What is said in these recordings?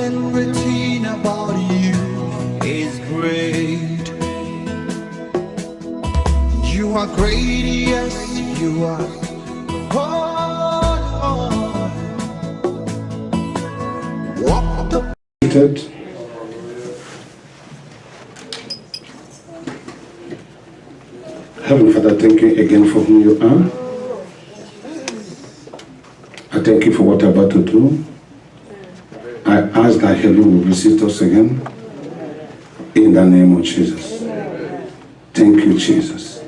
everything about you is great. You are great, yes, you are. Walk the Heavenly Father, thank you again for who you are. I thank you for what you're about to do. I ask that heaven will visit us again in the name of Jesus. Thank you, Jesus.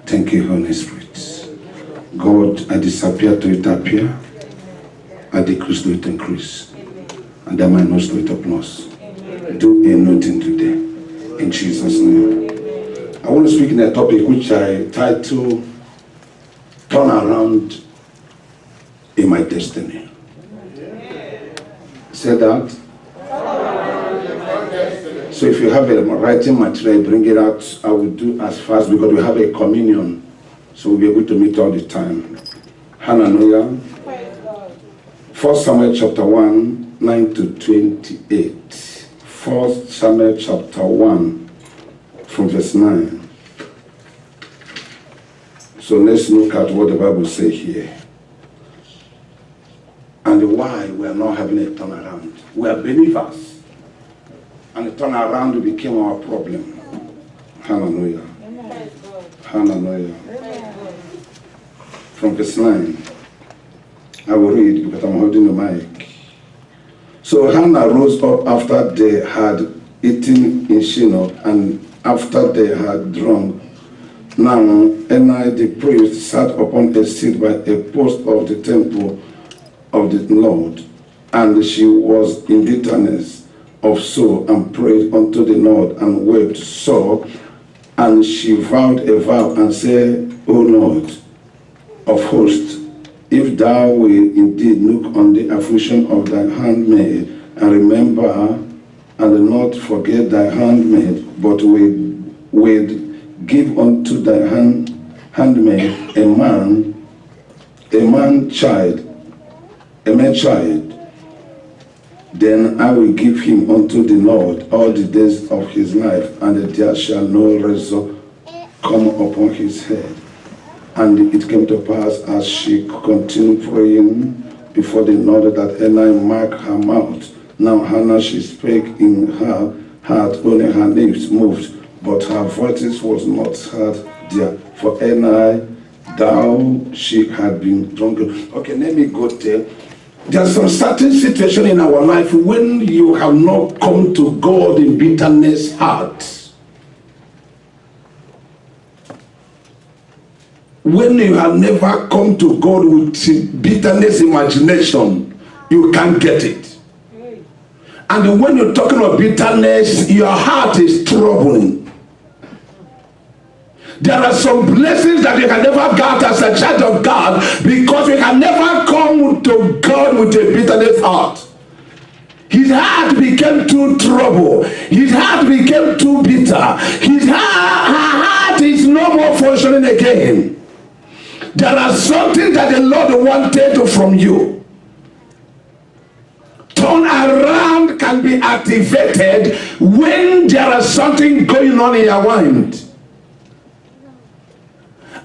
Thank you, Holy Spirit. God, I disappear to it appear. I decrease to it increase. And I might not to it applause. Do a new thing today. In Jesus' name. I want to speak in a topic which I title Turn Around in My Destiny. Say that. So if you have a writing material, bring it out. I will do as fast because we have a communion. So we'll be able to meet all the time. Hallelujah. 1 Samuel chapter 1, 9 to 28. 1 Samuel chapter 1 from verse 9. So let's look at what the Bible says here. And why we are not having a turnaround. We are believers. And the turnaround became our problem. Hallelujah. Amen. Hallelujah. Amen. From verse 9. I will read because I'm holding the mic. So Hannah rose up after they had eaten in Shiloh and after they had drunk. Now Eli the priest sat upon a seat by a post of the temple of the Lord, and she was in bitterness of soul and prayed unto the Lord and wept sore, and she vowed a vow and said, O Lord of hosts, if thou wilt indeed look on the affliction of thy handmaid and remember and not forget thy handmaid, but will give unto thy handmaid a man child, then I will give him unto the Lord all the days of his life, and there shall no razor come upon his head. And it came to pass as she continued praying before the Lord that Eli marked her mouth. Now Hannah, she spake in her heart, only her lips moved, but her voice was not heard there. For Eli, thou she had been drunken. Okay, let me go there. There's some certain situation in our life when you have not come to God in bitterness heart. When you have never come to God with bitterness imagination, you can't get it. And when you're talking about bitterness, your heart is troubling. There are some blessings that you can never get as a child of God because you can never come to God with a bitterness heart. His heart became too troubled. His heart became too bitter. Her heart is no more functioning again. There are something that the Lord wanted from you. Turn around can be activated when there is something going on in your mind.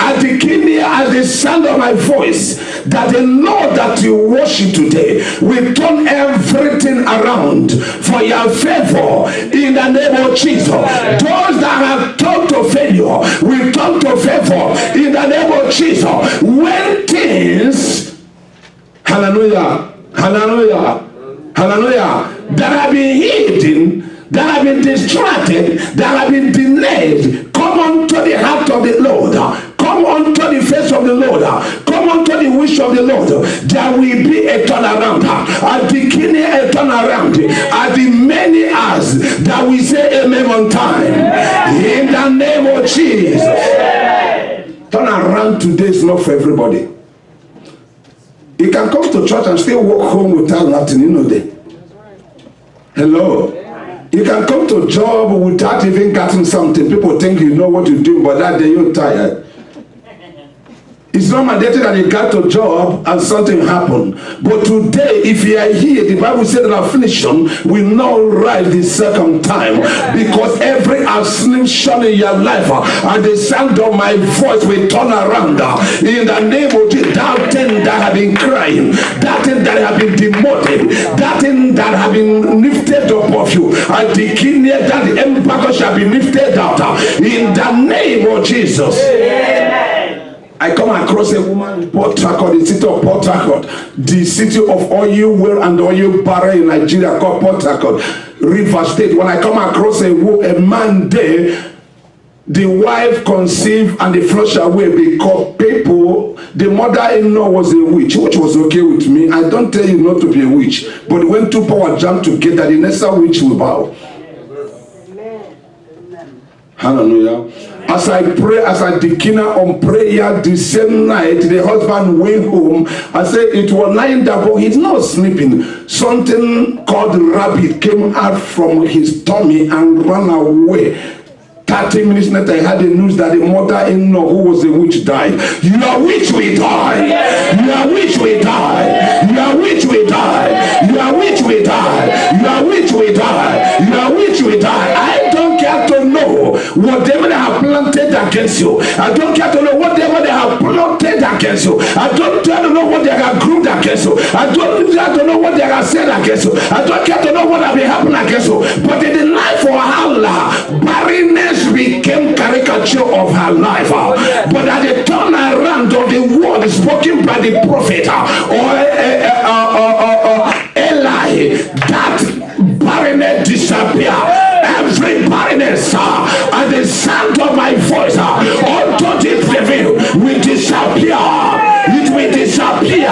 I declare as the sound of my voice that the Lord that you worship today will turn everything around for your favor in the name of Jesus. Those that have turned to failure will turn to favor in the name of Jesus. When things, hallelujah, hallelujah, hallelujah, that have been hidden, that have been distracted, that have been delayed, come unto the heart of the Lord. Come unto the face of the Lord. Come unto the wish of the Lord. There will be a turnaround. I declare a turnaround. As the many as that we say amen on time. In the name of Jesus. Turnaround today is not for everybody. You can come to church and still walk home without nothing, you know that. Hello. You can come to a job without even getting something. People think you know what you're doing, but that day you're tired. It's not mandated that you got a job and something happened. But today, if you are here, the Bible said that affliction will not rise the second time. Because every affliction in your life and the sound of my voice will turn around. In the name of Jesus, that thing that have been crying, that thing that have been demoted, that thing that have been lifted up of you, I declare that the embargo shall be lifted out. In the name of Jesus. Amen. I come across a woman in Port Harcourt, the city of Port Harcourt, the city of oil well and oil barrel in Nigeria called Port Harcourt, River State. When I come across a man there, the wife conceived and they flushed away because people, the mother-in-law was a witch, which was okay with me. I don't tell you not to be a witch, but when two power jam together, the next witch will bow. Hallelujah. As I pray, as I declare on prayer the same night, the husband went home. I said it was lying there, but he's not sleeping. Something called rabbit came out from his tummy and ran away. 30 minutes later, I had the news that the mother-in-law who was a witch died. Your witch will die. Your witch will die. Your witch will die. Your witch will die. Your witch will die. Your witch will die. I don't care to know whatever they have planted against you. I don't care to know whatever they have planted against you. I don't care to know what they have groomed against you. I don't care to know what they have said against you. I don't care to know what have been happening against you. But in the life of Allah, barrenness became caricature of her life. But at the turnaround of the word spoken by the prophet Eli, that barrenness disappear. Every barrenness at the sound of my voice unto this reveal will disappear. It will disappear.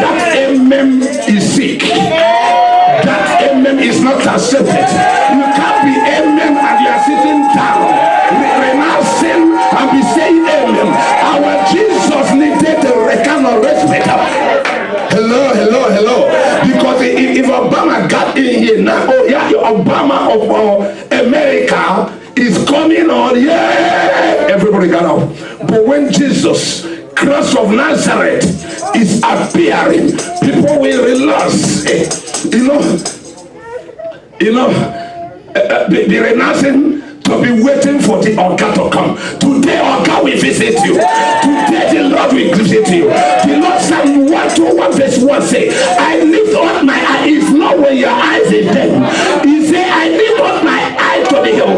That amen is sick. That amen is not accepted. You can't be amen and you are sitting down renouncing and be saying amen. Our Jesus needed a kind of respect. Hello. Because if Obama got in here now, oh yeah, Obama of America is coming on, yeah, everybody got up. But when Jesus, Christ of Nazareth, is appearing, people will relax. Be renouncing to be waiting for the Oga to come. Today Oga will visit you. Today the Lord will visit you. The Lord Psalm 121 verse 1 say, I lift up my eyes. It's not when your eyes is dead. He say, I lift up my eyes to the hill.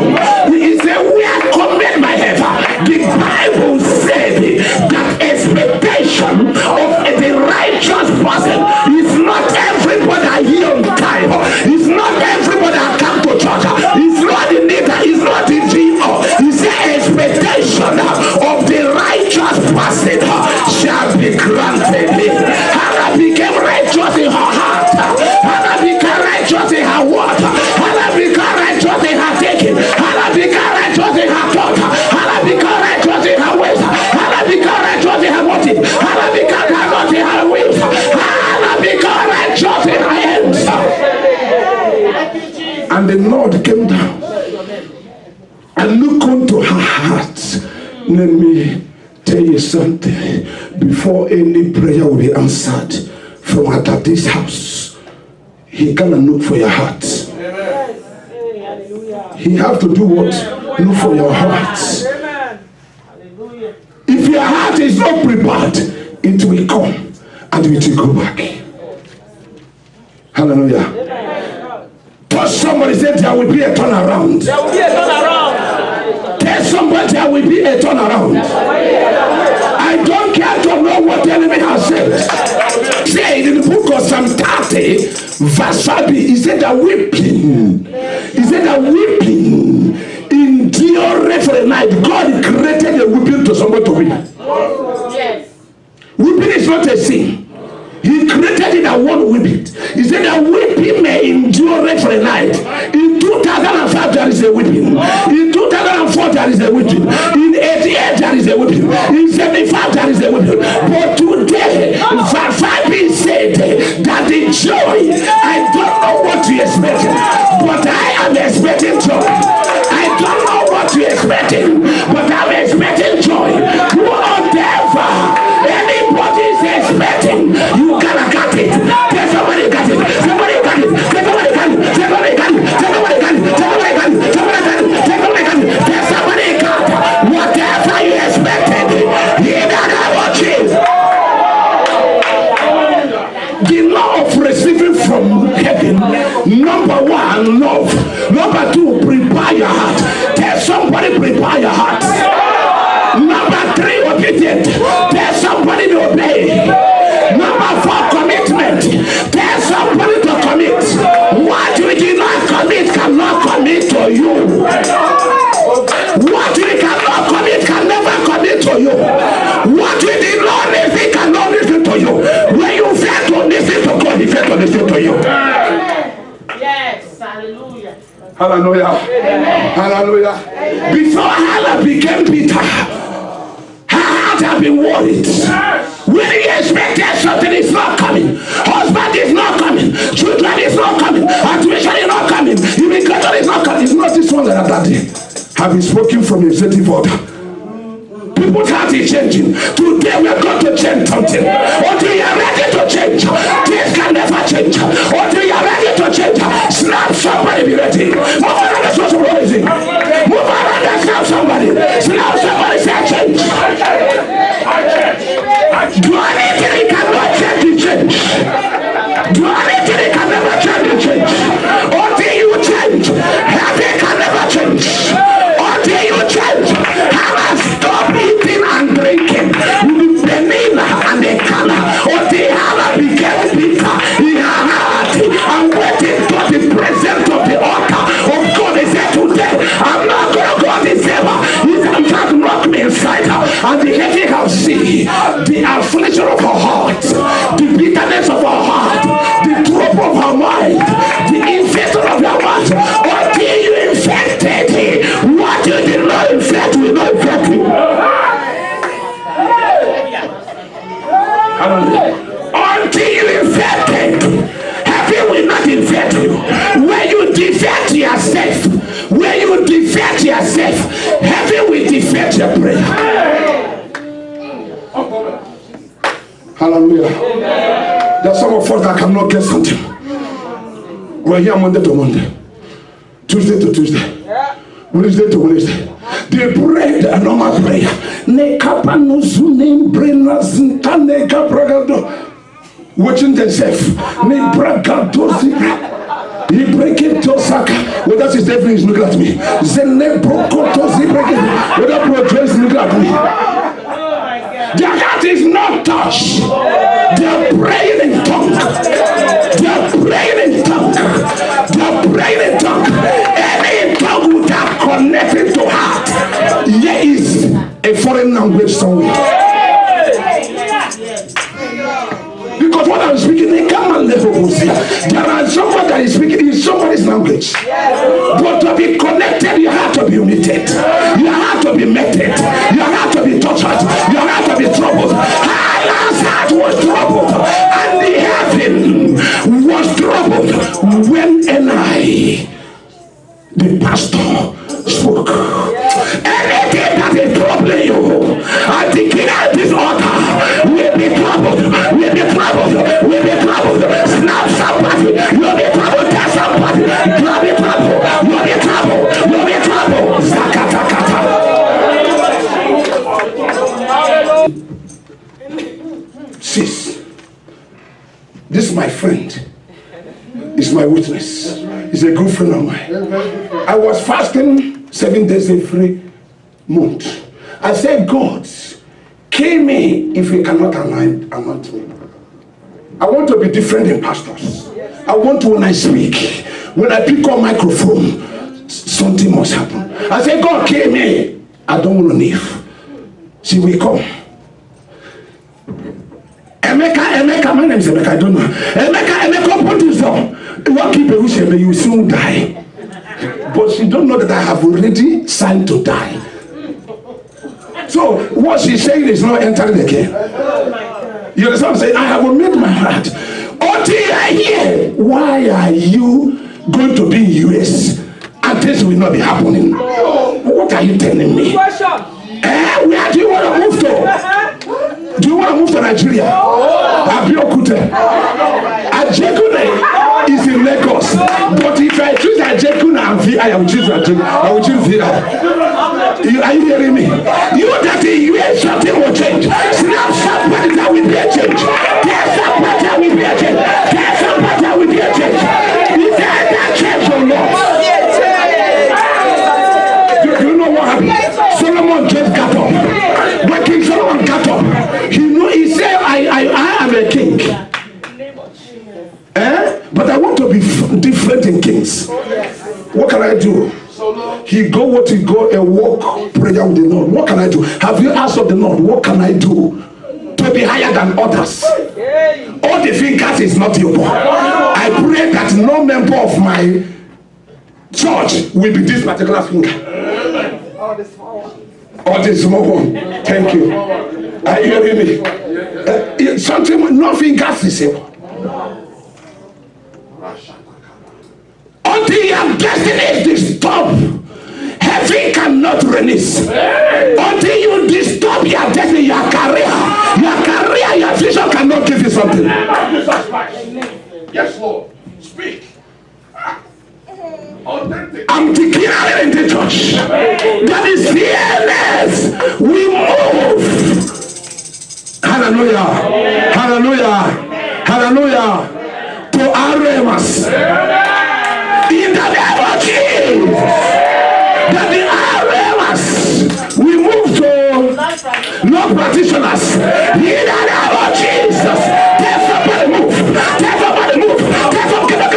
He say, where cometh my help? The Bible said that expectation of the righteous person is not everybody here on time. It's not everybody that come to church. It's not the leader. It's not the GO. It's the expectation of the righteous person shall be granted. Hannah became righteous in her heart. Hannah became righteous in her word. Hannah became righteous in her thinking. Hannah became righteous in her thought. Hannah became righteous in her ways. Hannah became righteous in her motive. Hannah became righteous in her wills. Hannah became righteous in her hands. And the Lord came down and looked unto her heart. Let me tell you something. Before any prayer will be answered from her daddy's house, he gonna look for your heart. He have to do what? Look for your heart. If your heart is not prepared, it will come and it will go back. Hallelujah. Tell somebody, say there will be a turnaround. There will be a turnaround. Tell somebody there will be a turnaround. I don't care to know what the enemy has said. Say in the book of Psalm 30, verse 5, he said that weeping. He said that weeping endure for the night. God created a weeping to somebody to weep. Yes. Weeping is not a sin. He created it and won't weep it. He said that weeping may endure for a night. In 2005 there is a weeping. In 2004 there is a weeping. In 88 there is a weeping. In 75 there is a weeping. But today, verse 5 said that the joy, I don't know what you expecting, but I am expecting joy. I don't know what you're expecting, but I'm expecting joy. Whatever occupy your heart. Number 3, obedient. Tell somebody to obey. Number 4, commitment. Tell somebody to commit. What you did not commit cannot commit to you. What you cannot commit can never commit to you. What you did not listen cannot listen to you. When you fail to listen to God, He failed to listen to you. Yes, hallelujah. Hallelujah. Amen. Hallelujah. Amen. Before Hannah became bitter, her heart had been worried. When he expected something is not coming, husband is not coming, children is not coming, admission is not coming, immigration is not coming. It's not this one that that day have been spoken from executive order. People's heart is changing. Today we are going to change something. Until you are ready to change, things can never change. Until you are ready to change, snap somebody, be ready. Move around the social rising. Move around and snap somebody. Snap somebody, say change. Do anything he cannot change the change. Do anything he can never change the change. Until you change, heaven can never change. Until you change, Hannah stop eating and drinking with Penina and the Cana. Until Hannah became bitter in her heart and waiting for the presence of the altar of God. He said today, I'm not going to go this ever. He's trying to knock me inside her. And the heavy can see the affliction of her heart, the bitterness of her heart, the trouble of her mind, the infection of her mind. Until you infected it, what you did not infect will not infect you. Until you infected, heaven will not infect you. When you defect yourself, heaven will defect your prayer. Hallelujah. There are some of us that cannot get something. We're here Monday to Monday, Tuesday to Tuesday, Wednesday to Wednesday. They prayed a normal prayer. Watching themselves. He break it to Saka. Well, that is devil is looking at me. Zene Brokoto Zibreke. Well, that brother is looking at me. Their heart is not touched. They are praying in tongue. They are praying in tongue. They are praying in tongue. Any tongue without connecting to heart, there is a foreign language somewhere. Because what I'm speaking, they come and level. There are someone that is speaking in somebody's language. But to be connected, you have to be united. You have to be mated. You have to be tortured. You have to be troubled. Hannah's heart was troubled, and the heaven was troubled when Eli, the pastor, spoke. Anything that is troubling you, I declare this altar will be troubled, will be troubled, will be troubled. Snap somebody, you'll be troubled. Tell somebody, you'll be troubled, you'll be troubled, you'll be troubled. Zakatakata. Sis, this is my friend. Is my witness. He's a good friend of mine. I was fasting 7 days every month. I said, God, kill me if you cannot anoint me. I want to be different than pastors. I want to, when I speak, when I pick up microphone, something must happen. I said, God, kill me. I don't want to live. She will come. Emeka, my name is Emeka, I don't know. Emeka, open this door. What keep a wish, you will soon die. But she don't know that I have already signed to die. So what she's saying is not entering again. You understand what I'm saying? I have made my heart. Until I hear, why are you going to be in US and this will not be happening? What are you telling me? Where do you want to move to? Do you want to move to Nigeria? Abeokuta. Ajegune is in Lagos. But if I choose Ajegune and VI, I will choose Ajegune. I will choose VI. Are you hearing me? You that in US something will change. Snap somebody that will be a change. There's somebody that will be a change. There's somebody that will be a change. Is there that change or not? Do you know what happened? can I do? He go a walk prayer with the Lord. What can I do? Have you asked of the Lord, what can I do to be higher than others? All the fingers is not your God. I pray that no member of my church will be this particular finger. Or the small one. Thank you. Are you hearing me? Something, no fingers is it. Until your destiny is disturbed, heaven cannot release. Until you disturb your destiny, your career, your vision cannot give you something. Yes, Lord. Speak. I'm declaring in the church that is fearless. We move. Hallelujah. Hallelujah. Hallelujah. To our Remas. In the name of Jesus. That the Remas. We move to no practitioners. In the name of Jesus. Tell somebody move. Tell somebody move. Tell somebody move.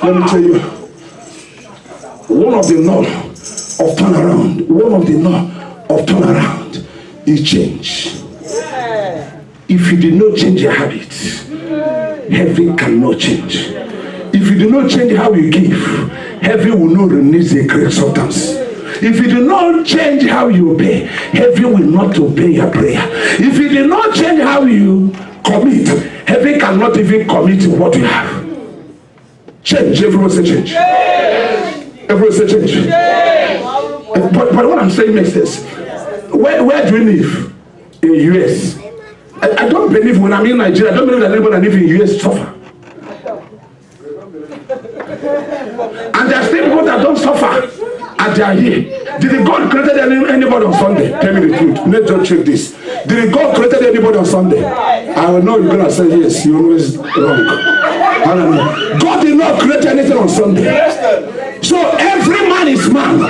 Let me tell you, one of the law of turnaround is change. If you did not change your habits, heaven cannot change. If you do not change how you give, heaven will not release a great substance. If you do not change how you obey, heaven will not obey your prayer. If you do not change how you commit, heaven cannot even commit what you have. Change. Everyone say change. Everyone say change. But what I'm saying makes sense. Where do you live? In the US. I don't believe when I'm in Nigeria, I don't believe that anybody that lives in the US suffer. And there are still people that don't suffer and they are here. Did God created anybody on Sunday? Tell me the truth. Let's just check this. Did God created anybody on Sunday? I will know you're gonna say yes. You're always wrong. I don't know. God did not create anything on Sunday. So every man is man.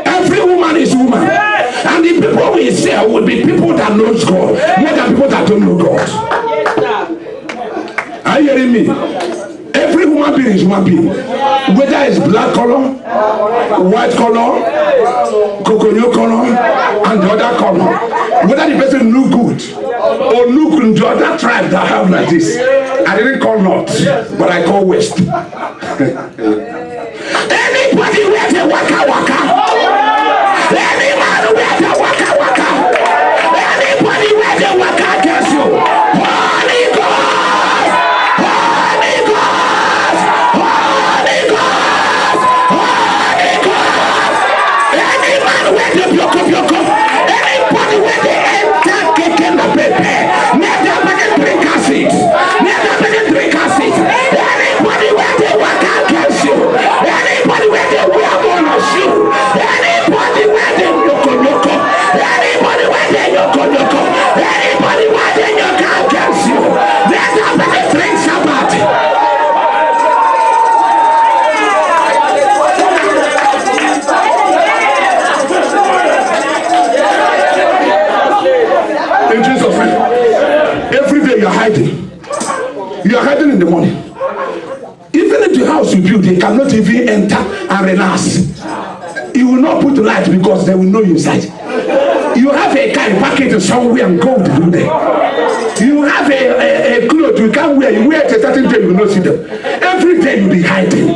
Every woman is woman. And the people we say will be people that knows God, more than people that don't know God. Are you hearing me? Every human being is human being. Whether it's black color, white color, coconut color, and the other color. Whether the person look good or look in the other tribe that have like this. I didn't call North, but I call West. Anybody where they waka waka. Any man where they waka waka. Anybody where they waka against you. Holy God! Holy God! Holy God! Holy God! Any man where they yoko. Anybody where they enter kicking the baby. Never begin drink acid. Never begin drink acid. Anybody where they waka against you. Anybody where they wear on a shoe. Anybody where they yoko. Anybody where they yoko. Anybody where they yoko against you. Never begin drink Sabbath. In Jesus' name. Every day you're hiding. You are hiding in the morning. Even if the house you build, they cannot even enter and relax. You will not put light because they will know you inside. You have a car, pack it somewhere and go to do there. You have a clothes you can't wear. You wear it a certain day, you will not see them. Every day you be hiding.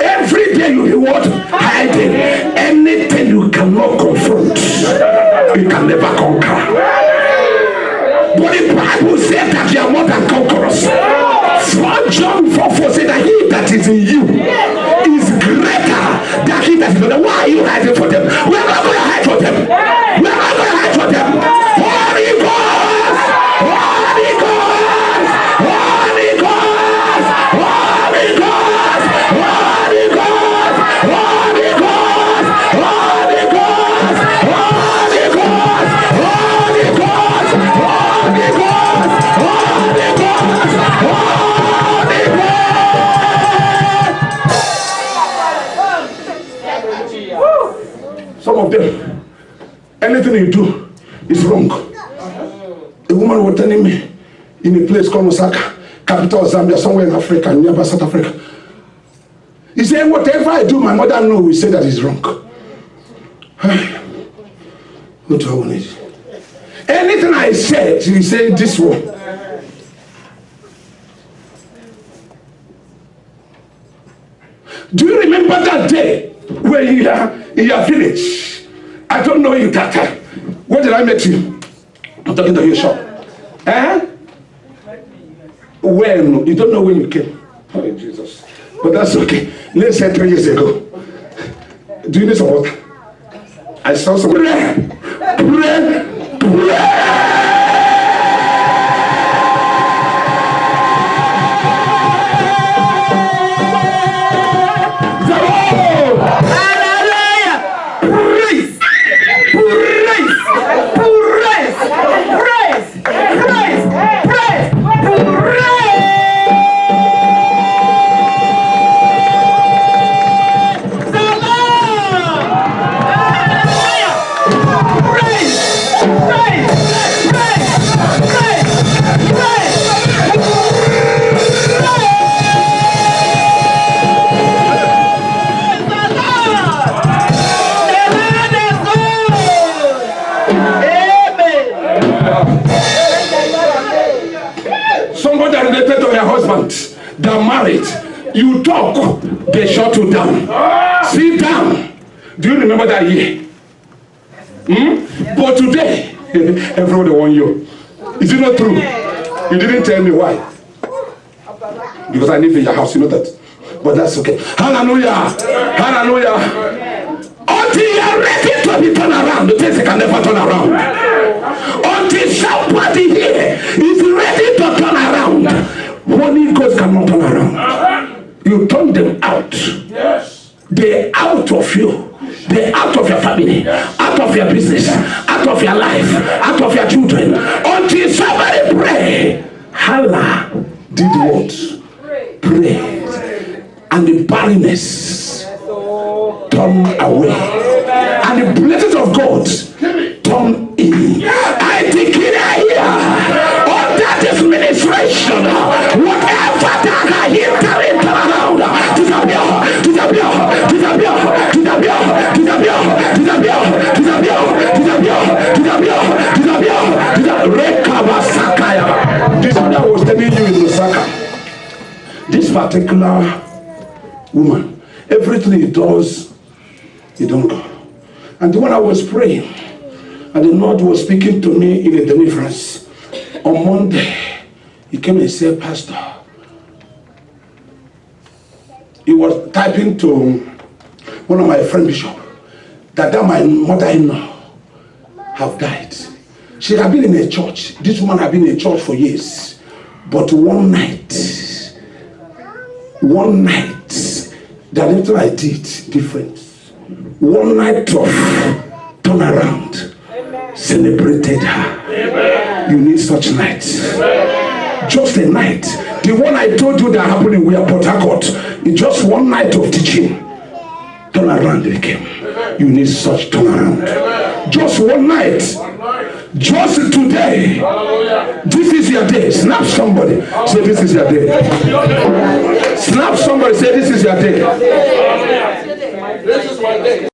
Every day you be what? Hiding. Anything you cannot confront, you can never conquer. But the Bible said that you are more than conquerors. 1 John 4:4 said that he that is in you is greater than he that is in them. Why are you hiding for them? We are not going to hide for them. We are not going anything you do is wrong. A woman was telling me in a place called Lusaka, capital of Zambia, somewhere in Africa, nearby South Africa. He said, whatever I do, my mother knows we say that is wrong. What do I want? Anything I said, she said this one. Do you remember that day when you are in your village? I don't know you that time. Where did I meet you? I'm talking to your shop. When? You don't know when you came. Oh, Jesus. But that's okay. Let's say 3 years ago. Do you need some water? I saw some. Pray! Somebody related to your husband, they're married. You talk, they shut you down. Sit down. Do you remember that year? But today, everybody wants you. Is it not true? You didn't tell me why. Because I live in your house, you know that. But that's okay. Hallelujah. Hallelujah. Until you are ready to be turned around, the things can never turn around. Until somebody here is ready to turn around, Holy Ghost cannot turn around. You turn them out. Yes. They're out of you. They're out of your family, out of your business, out of your life, out of your children. Until somebody pray. Hannah did what? Pray. And the barrenness turned away. And the blessings of God turned in. I declare here, under this ministration, whatever that I hear carrying around, disappear. This one I was telling you in Lusaka. This particular woman, everything he does, he don't go. And when I was praying, and the Lord was speaking to me in a deliverance, on Monday, he came and said, Pastor, he was typing to one of my friend bishop that my mother-in-law have died. She had been in a church. This woman had been in a church for years. But one night, the little I did different. One night of turnaround, celebrated her. Amen. You need such nights. Just a night. The one I told you that happened in Port Harcourt, it's just one night of teaching. Turnaround became. You need such turnaround. Just one night. Just today. This is your day. Snap somebody. Say this is your day. Snap somebody. Say this is your day. This is my day.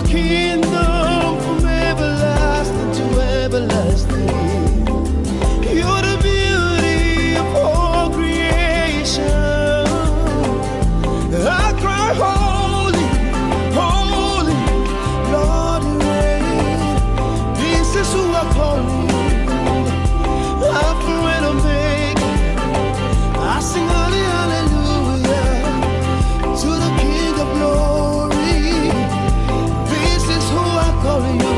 kingdom from everlasting to everlasting. You're the beauty of all creation. I cry, holy, holy, Lord, you reign. This is who I call you. Alpha and Omega. I sing hallelujah to the King of Glory. This is who I call you,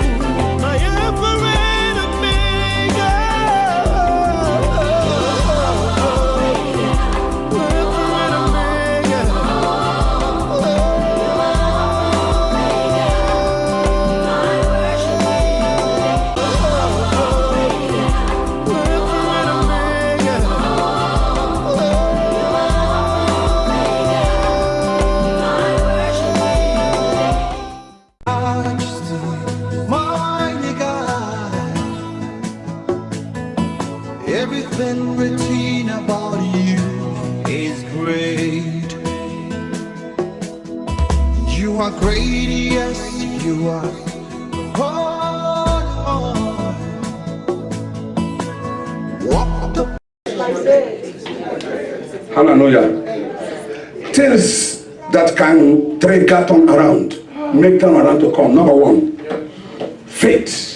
my Alpha and Omega. Alpha and Omega. Mighty God, everything written about you is great. You are great, yes, you are. Walk the Hallelujah. Things that can trigger turn around, make turn around to come. Number one, faith.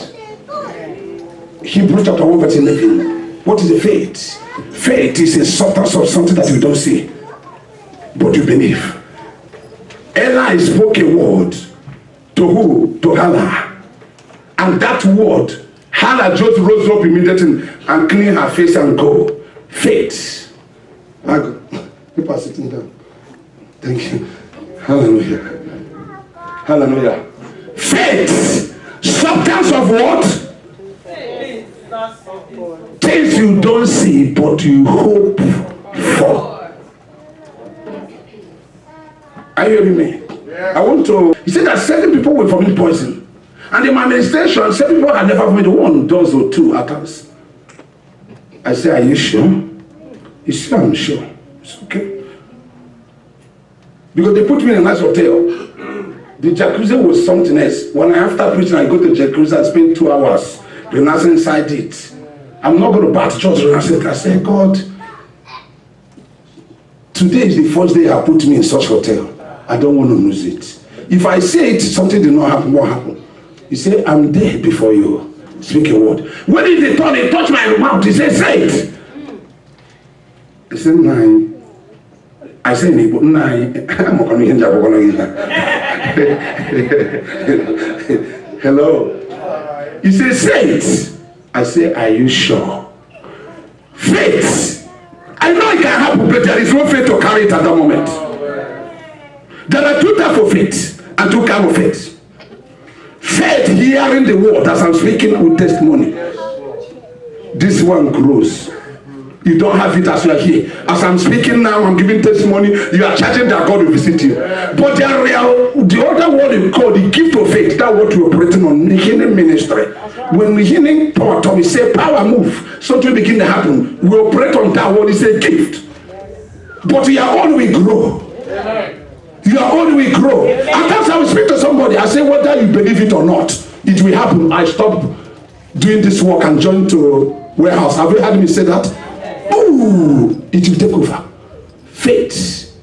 Hebrews chapter 1 verse 11. What is a faith? Faith is a substance of something that you don't see, but you believe. Eli spoke a word to who? To Hannah. And that word, Hannah just rose up immediately and cleaned her face and go. Faith. People are sitting down. Thank you. Hallelujah. Hallelujah. Faith. Substance of what? Things you don't see, but you hope for. Are you hearing me? I want to. He said that certain people will vomit poison. And in my administration, certain people had never vomited one, does or two attempts. I said, are you sure? He said, I'm sure. It's okay. Because they put me in a nice hotel. The jacuzzi was something else. When after preaching, I go to the jacuzzi and spend 2 hours relaxing inside it. I'm not going to bath, just relaxing. I said, God, today is the first day I put me in such hotel. I don't want to lose it. If I say it, something did not happen, what happened? He said, I'm there before you. Speak a word. When did they turn? He touched my mouth. He said, say it. He said, nine. I said, nine. I'm not going to hello. He said, say it. I say, are you sure? Faith. I know it can happen, but there is no faith to carry it at that moment. There are two types of faith and two kinds of faith. Faith, hearing the word as I'm speaking with testimony. This one grows. You don't have it as you are here. As I'm speaking now, I'm giving testimony. You are charging that God will visit you. But the other word you call the gift of faith. That's what we're operating on the healing ministry. When the healing power, we say power move, something begin to happen. We operate on that word. It's a gift. But your own will grow. Your own will grow. And that's how I speak to somebody. I say whether you believe it or not, it will happen. I stop doing this work and join to warehouse. Have you heard me say that? Ooh, it will take over. Faith.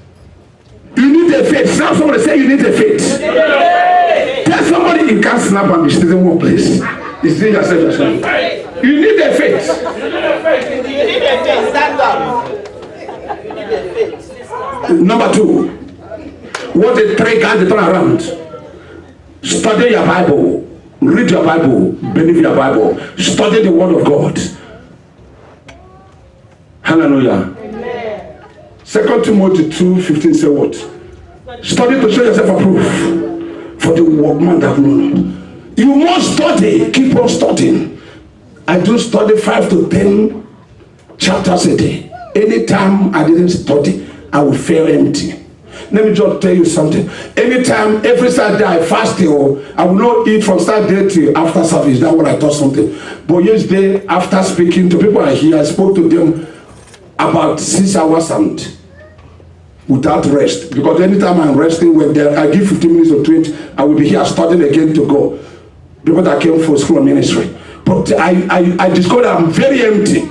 You need a faith. Now somebody say you need a faith. Tell somebody you can't snap and be still in one place. You see yourself. You need a faith. You need a faith. Stand up. You need a faith. Number two, what the three guys turn around. Study your Bible. Read your Bible. Believe your Bible. Study the Word of God. Hallelujah. Amen. 2 Timothy 2:15 say what? Study to show yourself approved for the workman that knows. You must study. Keep on studying. I do study 5 to 10 chapters a day. Anytime I didn't study, I would feel empty. Let me just tell you something. Anytime, every Saturday I fast, I will not eat from Saturday till after service. That's what I thought something. But yesterday, after speaking to people I hear, I spoke to them about 6 hours and without rest. Because anytime I'm resting, when there, I give 15 minutes or 20, I will be here studying again to go. People that came for school ministry. But I discovered I'm very empty.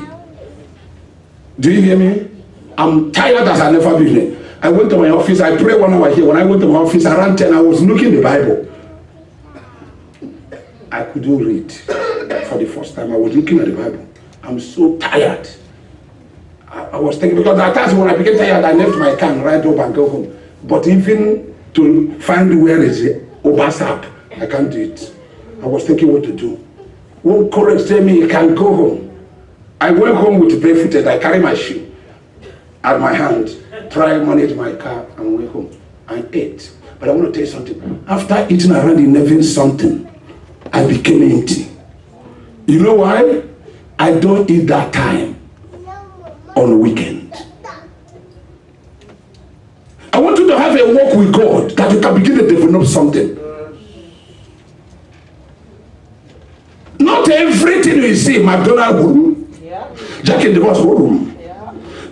Do you hear me? I'm tired as I never been. I went to my office, I prayed 1 hour here. When I went to my office around 10, I was looking the Bible. I couldn't read for the first time. I was looking at the Bible. I'm so tired. I was thinking, because at times when I became tired, I left my car and ride up and go home. But even to find where is it, Obasap, I can't do it. I was thinking what to do. One courage tell me you can go home. I went home with barefooted. I carry my shoe at my hand, try manage my car and went home and ate. But I want to tell you something. After eating around 11 something, I became empty. You know why? I don't eat that time on the weekend. I want you to have a walk with God that you can begin to develop something. Not everything you see, McDonald's room, Jack in the Box room.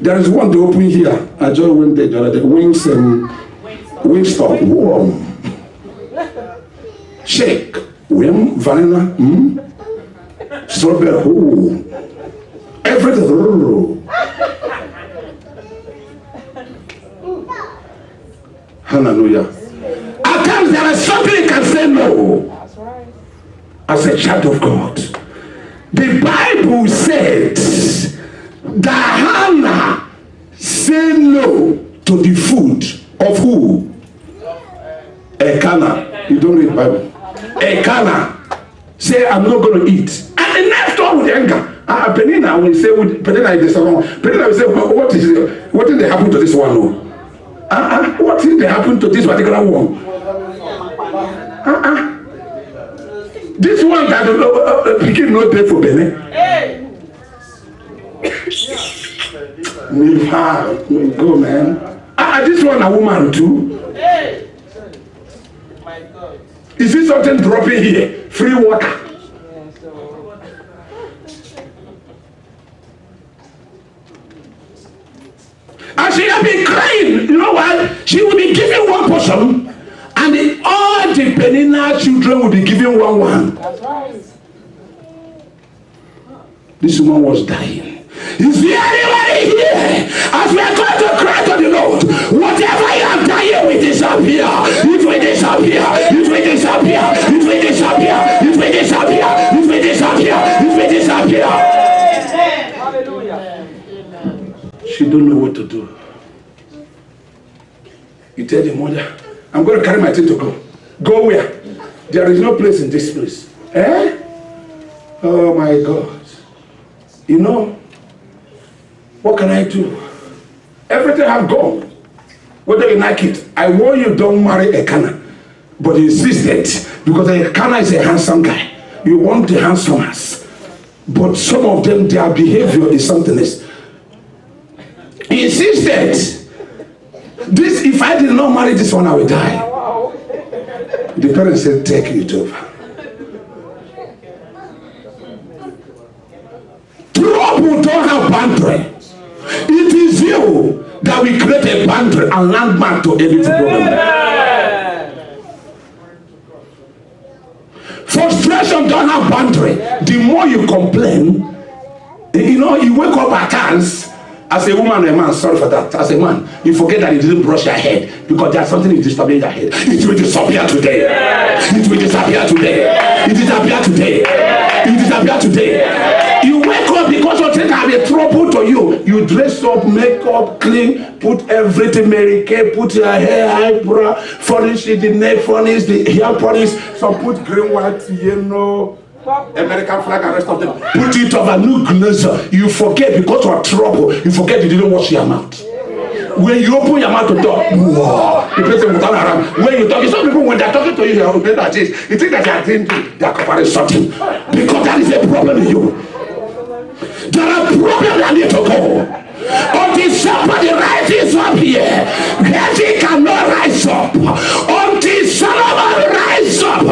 There is one they open here. I just went there the other day. Wingstop, warm. Shake, vanilla, strawberry, everything. Hallelujah. At times there is something you can say no. That's right. As a child of God. The Bible said that Hannah said no to the food of who? Elkanah. You don't read the Bible. Elkanah say, I'm not going to eat. And the next one with anger. Penina will say, Penina is the second one. Penina will say, what did they happen to this one? No? What did they happen to this particular one? This one that became not there for Benin. We go, man. This one a woman too. You see something dropping here? Free water. And she has been crying. You know why? She will be given one portion, and all the Penina children will be given one. That's right. This woman was dying. Is there anybody here? As we are going to cry to the Lord, whatever you have dying will disappear. It will disappear. It will disappear. It will disappear. It will disappear. It will disappear. It will disappear. Hallelujah. She don't know what to do. You tell the mother, I'm going to carry my thing to go. Go where? There is no place in this place. Eh? Oh my God. You know, what can I do? Everything have gone. Whether you like it, I warn you, don't marry Elkanah. But he insisted, because Elkanah is a handsome guy. You want the handsomeness. But some of them, their behavior is something else. He insisted, if I did not marry this one, I will die. The parents said, take it over. Trouble don't have boundary. It is you that will create a boundary and landmark to any problem. Frustration don't have boundary. The more you complain, you wake up at times. As a woman or a man, sorry for that. As a man, you forget that you didn't brush your head because there's something is disturbing your head. It will disappear today. It will disappear today. It disappear today. It disappear today. You wake up because you think I have a trouble to you. You dress up, make up, clean, put everything, Mary Kay, put your hair, eyebrow, furnish it, the neck furnish, the hair furnish, some put green, white, yellow, American flag and rest of them. Put it over, no glazer. You forget because of trouble. You forget you didn't wash your mouth. When you open your mouth to talk, wow, the person will turn around. When you talk, some people when they're talking to you, you think that you think that they are covering something. Because that is a problem in you. There are problems that need to go. Until somebody rises up here, Reggie cannot rise up. Until Solomon rises up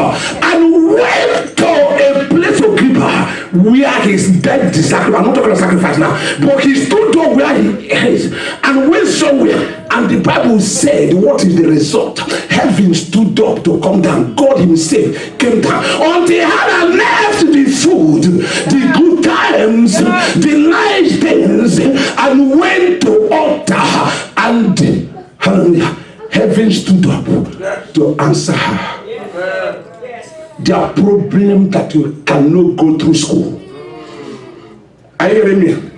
and went to a place of Gibeah where his dead disciple, I'm not talking about sacrifice now, but he stood up where he is and went somewhere And the Bible said, what is the result? Heaven stood up to come down. God himself came down. Until Hannah left the food, the good times, the nice things, and went to altar. And hallelujah, heaven stood up to answer her. There are problems that you cannot go through school. Are you hearing me?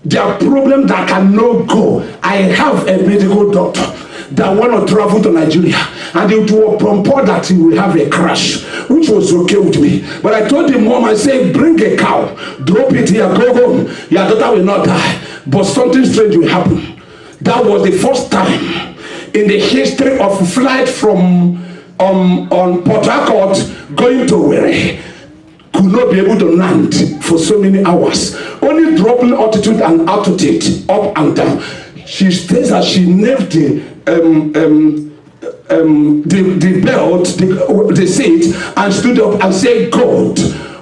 There are problems that cannot go. I have a medical doctor that want to travel to Nigeria, and it was prompted that he will have a crash, which was okay with me. But I told him, Mom, I said, bring a cow, drop it here, go home. Your daughter will not die, but something strange will happen. That was the first time in the history of flight from on Port Harcourt going to Owerri could not be able to land for so many hours, only dropping altitude and altitude up and down. She stays as she nailed the belt, the seat, and stood up and said, God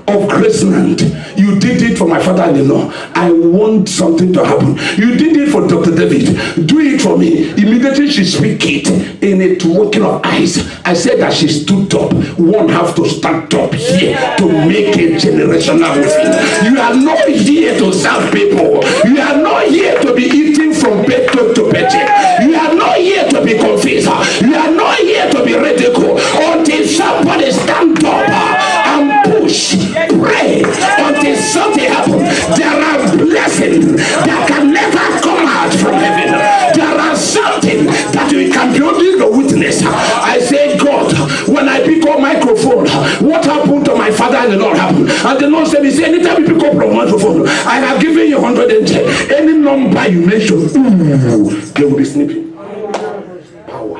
of Graceland, you did it for my father-in-law. I want something to happen. You did it for Dr. David. Do it for me. Immediately she speak it in a twinkling of eyes. I said that she stood up. One have to stand up here to make a generational movement. You are not here to serve people. You are not here to be eating from paycheck to paycheck. You are not here to be confused. You are not here to be ridiculed. Until somebody stand up and push, pray until something happens. There are blessings that can never come out from heaven. There are something that we can be only the witness. I say, God, when I pick up microphone, what happened to my father and the Lord happened? And the Lord said, he said, anytime you pick up a microphone, I have given you 110. Any number you mention, they will be sleeping. Power.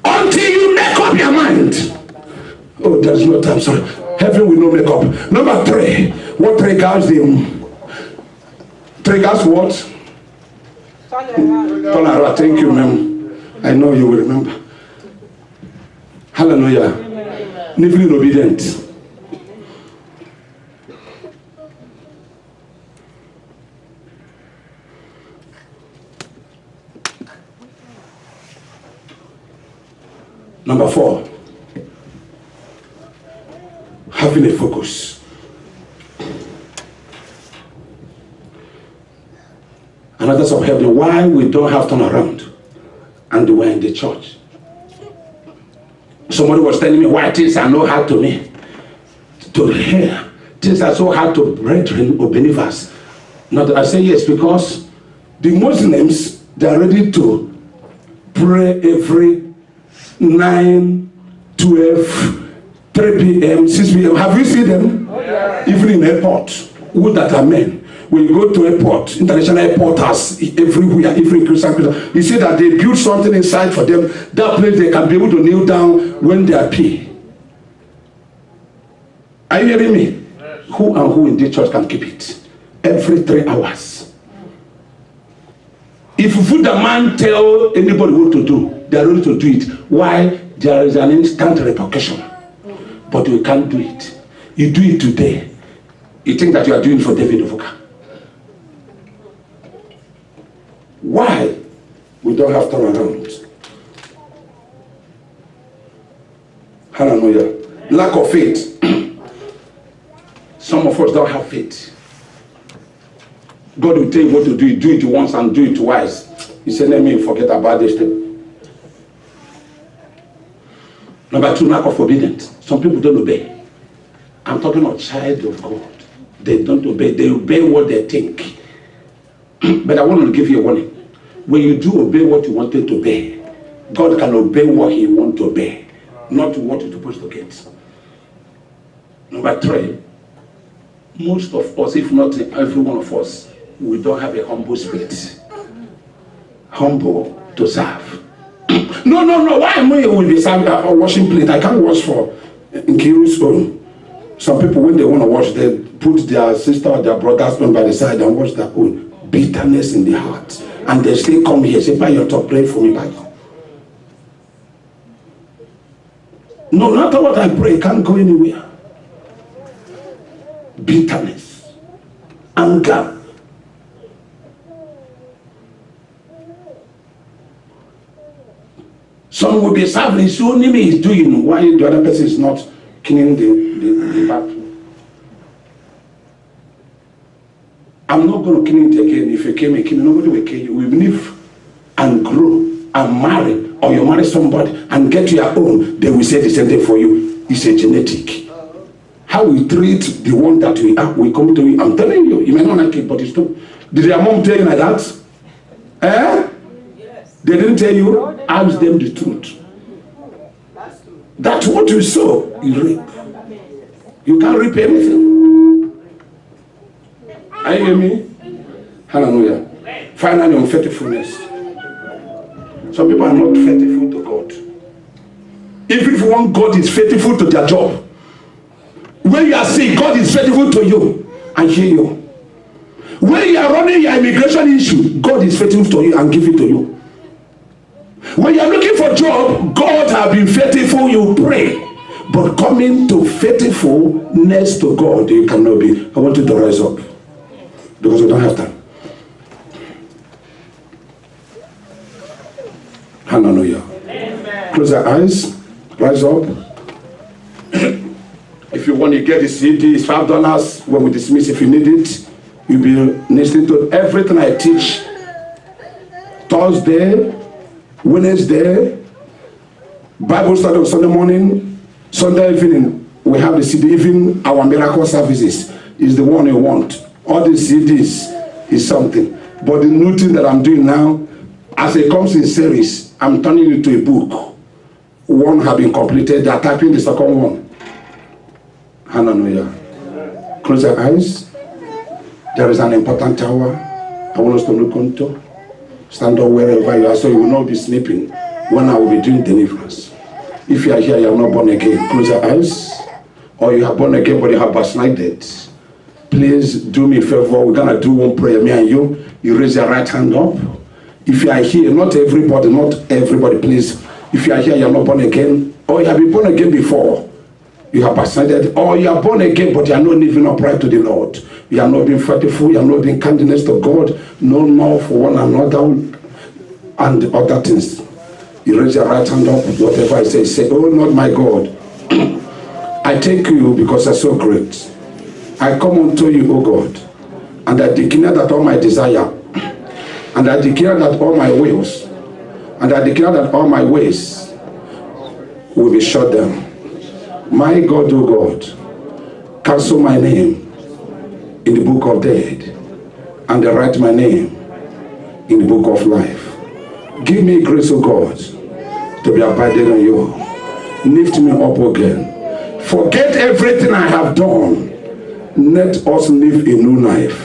Until you make up your mind. Oh, there's no time, sorry. Heaven will not make up. Number 3, what triggers them? Triggers what? Turn around. Thank you, ma'am. I know you will remember. Hallelujah. Living obedient. Number 4, having a focus. Another some help me why we don't have turnaround and we're in the church. Somebody was telling me why things are not hard to me to hear. Things are so hard to brethren or believers. Not I say yes, because the Muslims, they are ready to pray every 9, 12, 3 p.m., 6 p.m. Have you seen them? Oh, yeah. Even in airport, who that are men. When you go to airport, international airport has everywhere, every Christian place. You see that they build something inside for them. That place they can be able to kneel down when they are pee. Are you hearing me? Yes. Who and who in this church can keep it? Every 3 hours. If you the man tell anybody what to do, they are ready to do it. Why? There is an instant repercussion. But you can't do it. You do it today. You think that you are doing it for David Ovuka. Why? We don't have turnaround. Hallelujah. Lack of faith. Some of us don't have faith. God will tell you what to do. You do it once and do it twice. You say, let me forget about this thing. Number 2, lack of obedience. Some people don't obey. I'm talking of child of God. They don't obey. They obey what they think. But I want to give you a warning. When you do obey what you wanted to obey, God can obey what he wants to obey, not what you're supposed to get. Number 3, most of us, if not every one of us, we don't have a humble spirit. Humble to serve. No. Why am I will be serving or washing plate? I can't wash for Nkiru's own. Some people, when they want to wash, they put their sister or their brother's own by the side and wash their own. Bitterness in the heart. And they say, come here, say, by your top, pray for me. By. No matter what I pray, I can't go anywhere. Bitterness, anger, Some will be serving, so only me is doing why the other person is not cleaning the bathroom. I'm not going to clean it again. If you came, nobody will kill you. We live and grow and marry, or you marry somebody and get your own, they will say the same thing for you. It's a genetic. How we treat the one that we are, we come to you. I'm telling you, you may not like it, but it's true. Did your mom tell you like that? Eh? Yes. They didn't tell you? Ask them the truth. That's what you sow, you reap. You can't reap anything. Are you hear me? Hallelujah. Finally, on faithfulness. Some people are not faithful to God. If one God is faithful to their job, when you are sick, God is faithful to you and heal you. When you are running your immigration issue, God is faithful to you and give it to you. When you are looking for a job, God has been faithful, you pray. But coming to faithfulness to God, you cannot be. I want you to rise up because we don't have time. Hallelujah. Amen. Close your eyes. Rise up. If you want to get the CD, it's $5 when we dismiss. If you need it, you'll be listening to everything I teach. Thursday, Wednesday, Bible study on Sunday morning, Sunday evening. We have the CD. Even our miracle services is the one you want. All the CDs is something. But the new thing that I'm doing now, as it comes in series, I'm turning it to a book. One have been completed. They're typing the second one. Hallelujah. Close your eyes. There is an important tower I want us to look into. Stand up wherever you are so you will not be sleeping when I will be doing deliverance. If you are here, you are not born again. Close your eyes. Or you are born again but you have backslided. Please do me a favor. We're going to do one prayer. Me and you. You raise your right hand up. If you are here, not everybody, please. If you are here, you are not born again, or you have been born again before, you have backslided, or you are born again, but you are not living upright to the Lord. You are not being faithful, you are not being kindness to God, no more for one another, and other things. You raise your right hand up, whatever I say, oh Lord my God, I thank you because you are so great. I come unto you, O God, and I declare that all my desire, and I declare that all my wills, and I declare that all my ways will be shut down. My God, O God, cancel my name in the book of dead, and write my name in the book of life. Give me grace, O God, to be abiding on you. Lift me up again. Forget everything I have done. Let us live a new life.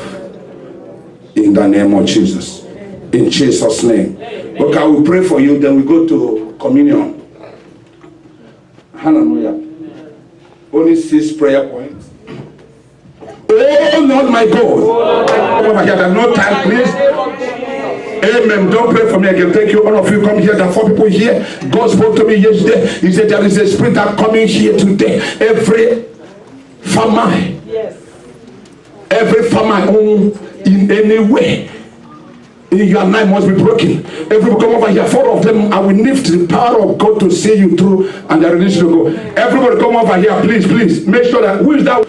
In the name of Jesus. In Jesus' name. Okay, I will pray for you, then we go to communion. Hallelujah. Only 6 prayer points. Oh Lord my God. Over here, there's no time, please. Amen. Don't pray for me again. Thank you. All of you come here. There are 4 people here. God spoke to me yesterday. He said there is a spirit that coming here today. Every farmer. Yes. Every farmer in any way. In your life must be broken. Everybody come over here. 4 of them, I will lift the power of God to see you through, and they're ready to go. Everybody come over here, please. Make sure that who is that?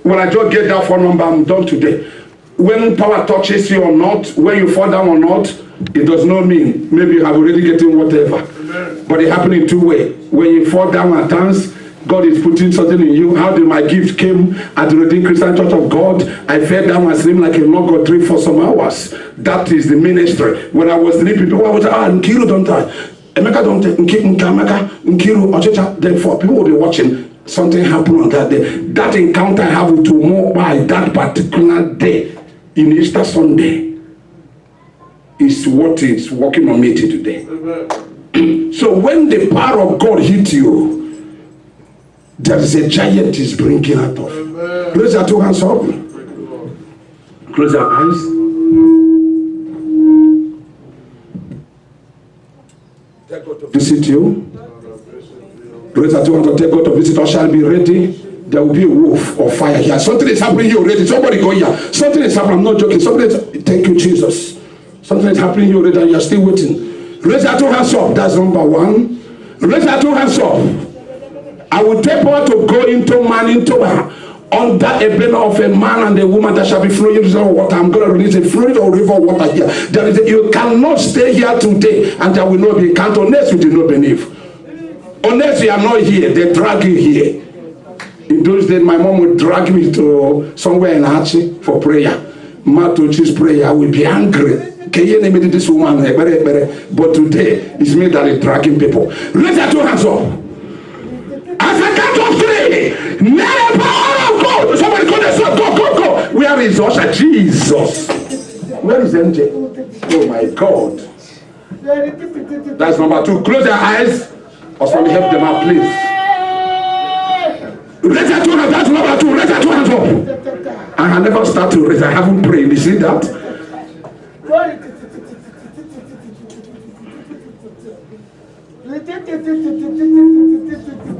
When I just get that phone number, I'm done today. When power touches you or not, when you fall down or not, it does not mean maybe you have already getting whatever. Amen. But it happens in 2 ways. When you fall down at times, God is putting something in you. How did my gift came at the Redeemed Christian Church of God? I fell down and slept like a log or tree for some hours. That is the ministry. When I was sleeping, people would say, Nkiru don't die. Emeka don't die. Nkiru, Ochecha. Therefore, people will be watching. Something happened on that day. That encounter I have with more by that particular day in Easter Sunday is what is working on me today. So when the power of God hits you, there is a giant is bringing out of. Amen. Raise your 2 hands up. Close your eyes. Take God to visit you. Raise your 2 hands up. Take God to visit us. Shall be ready. There will be a wolf of fire here. Something is happening here already. Somebody go here. Something is happening. I'm not joking. Thank you, Jesus. Something is happening here already and you're still waiting. Raise your two hands up. That's number one. Raise your two hands up. I will take power to go into man, into her. Under a banner of a man and a woman that shall be flowing with water. I'm going to release a fluid or river water here. You cannot stay here today and there will not be count unless you do not believe. Unless you are not here, they drag you here. In those days, my mom would drag me to somewhere in Hachi for prayer. Ma to choose prayer, I will be angry. This woman, but today it's me that is dragging people. Raise your two hands up. As I count of three, let the power of God. Somebody go there, go. Where is Usher? Jesus. Where is MJ? Oh my God. That's number two. Close your eyes. Or somebody help them out, please. Raise your two hands. That's number two. Raise your two hands up. I never start to raise. I haven't prayed. You see that?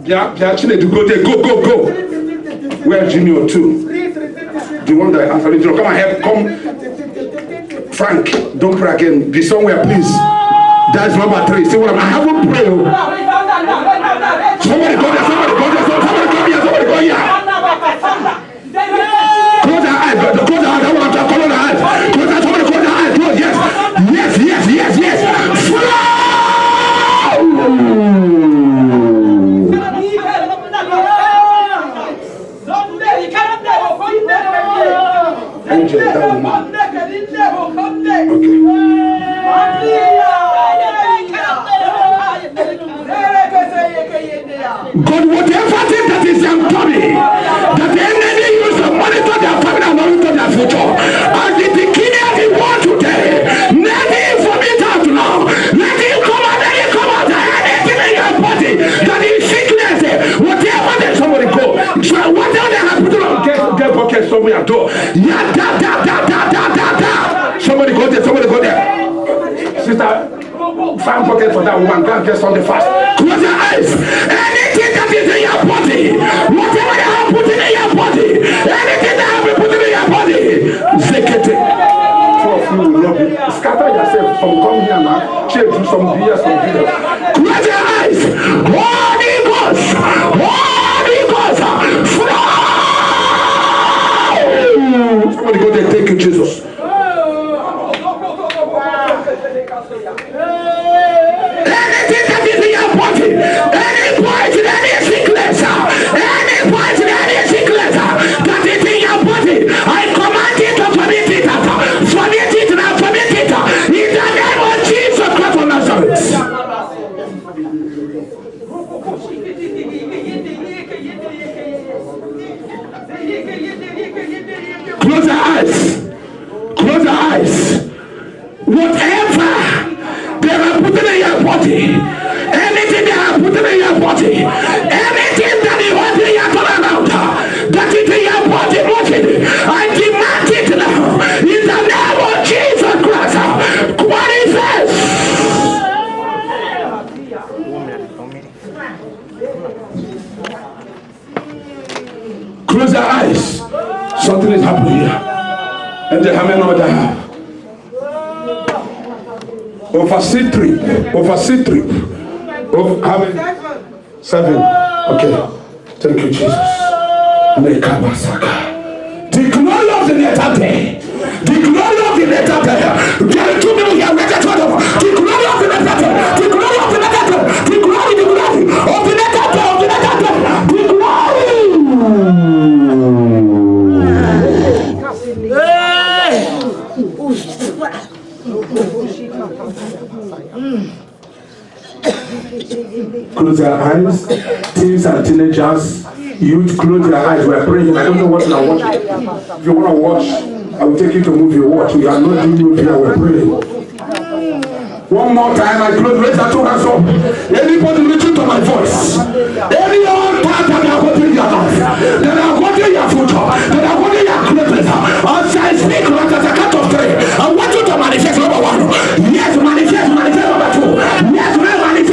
Yeah, actually, to go there. Go. Where Junior too? The one that answered it. Come and help. Come. Frank, don't pray again. Be somewhere, please. That's number three. See what I haven't prayed. Somebody go there. Somebody go here. Close your eyes. Close your eyes. I want to close your eyes. Somebody close your eyes. Close. Yes. Flow! Angel, that woman. Okay. God, whatever thing that is their body, that the enemy use to monitor their family and monitor their future, as the beginning of the world today, let him vomit out now. Let him come out. Anything in your body that is sickness, whatever there's somebody go. So whatever they have put on, get bucket somewhere at all. Yeah, da. Somebody go there. Sister, find bucket for that woman. Go and get something fast. Close your eyes. Anything that is in your body, whatever they have put in your body, anything that have been put in your body, zekete. Two of you will not be. Scatter yourself. Some come here now. Change to some beers. Close your eyes. Holy Ghost. Flow. Somebody go there. Thank you, Jesus. Anything that is in your body, any poison, any sickness that is in your body, I command it to vomit it out. Vomit it now, vomit it out. In the name of Jesus Christ of Nazareth. Close your eyes. Whatever they are putting in your body, anything they are putting in your body, anything that you want in your turnaround, that is in your body, I demand it now. In the name of Jesus Christ, manifest. Close your eyes. Something is happening here. And they have another. Overseas trip. Of having 7. Okay. Thank you, Jesus. The glory of the later day. The glory of the later day. There are 2 people here. The glory of the later day. The glory of the later day. The glory of the later day. The glory. Close your eyes. Teens and teenagers, youth, close your eyes. We are praying. I don't know what you are watching. If you want to watch, I will take you to move your watch. We are not doing it here. We are praying. One more time. I close. Raise your two hands up. Anybody listen to my voice? Any old part that are going to your life, that are going to your future, that are going to your greatness. As I speak, like as a count of 3, I want you to manifest number 1. Yes, manifest number 2. Yes, manifest.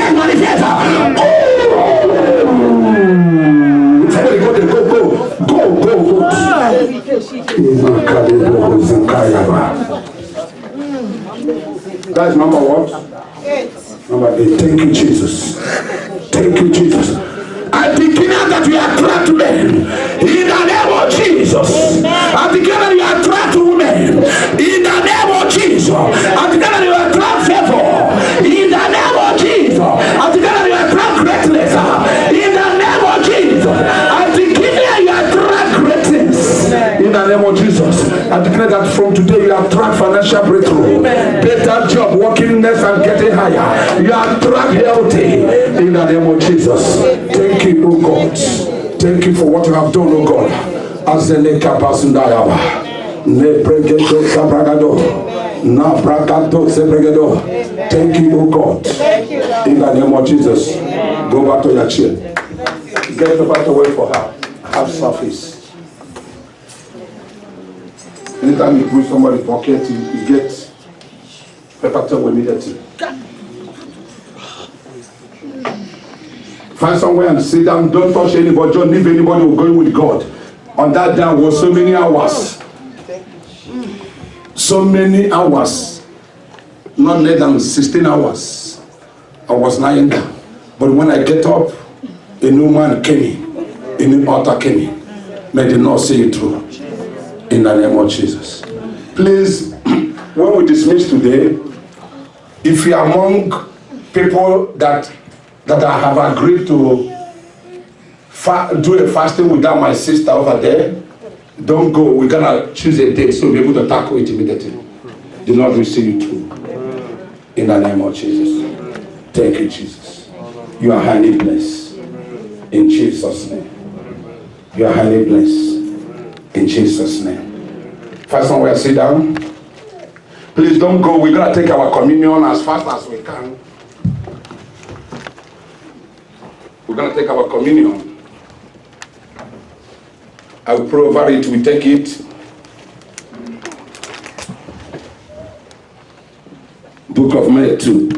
Somebody go there. Go. That's number what? 8. Thank you, Jesus. I declare that you attract men in the name of Jesus. I declare that you attract women in the name of Jesus. I declare that you attract favor in the name of Jesus. I declare that you attract greatness in the name of Jesus. I declare you attract greatness in the name of Jesus. I declare that from today you attract financial breakthrough, better job, workingness and getting higher. You attract healthy in the name of Jesus. Thank you, oh God. Thank you for what you have done, oh God. Azeleka Basundayaba. Nepregedo Sabragado. Nabragado Sebregedo. Thank you, oh God. In the name of Jesus. Go back to your chair. Get the battle away for her. Have surface. Anytime you put somebody's pocket, you get pepper towel immediately. Find somewhere and sit down. Don't touch anybody. Don't leave anybody who's going with God. On that day was so many hours. So many hours. Not less than 16 hours. I was lying down. But when I get up, a new man came in. A new altar came in. May the Lord see you through. In the name of Jesus. Please, when we dismiss today, if you are among people that I have agreed to do a fasting without my sister over there, don't go. We're gonna choose a date so we'll be able to tackle it immediately. The Lord will see you through. In the name of Jesus. Thank you, Jesus. You are highly blessed. In Jesus' name. You are highly blessed. In Jesus' name. Find somewhere, sit down. Please don't go. We're gonna take our communion as fast as we can. We're going to take our communion. I will pray over it. We take it. Book of Matthew.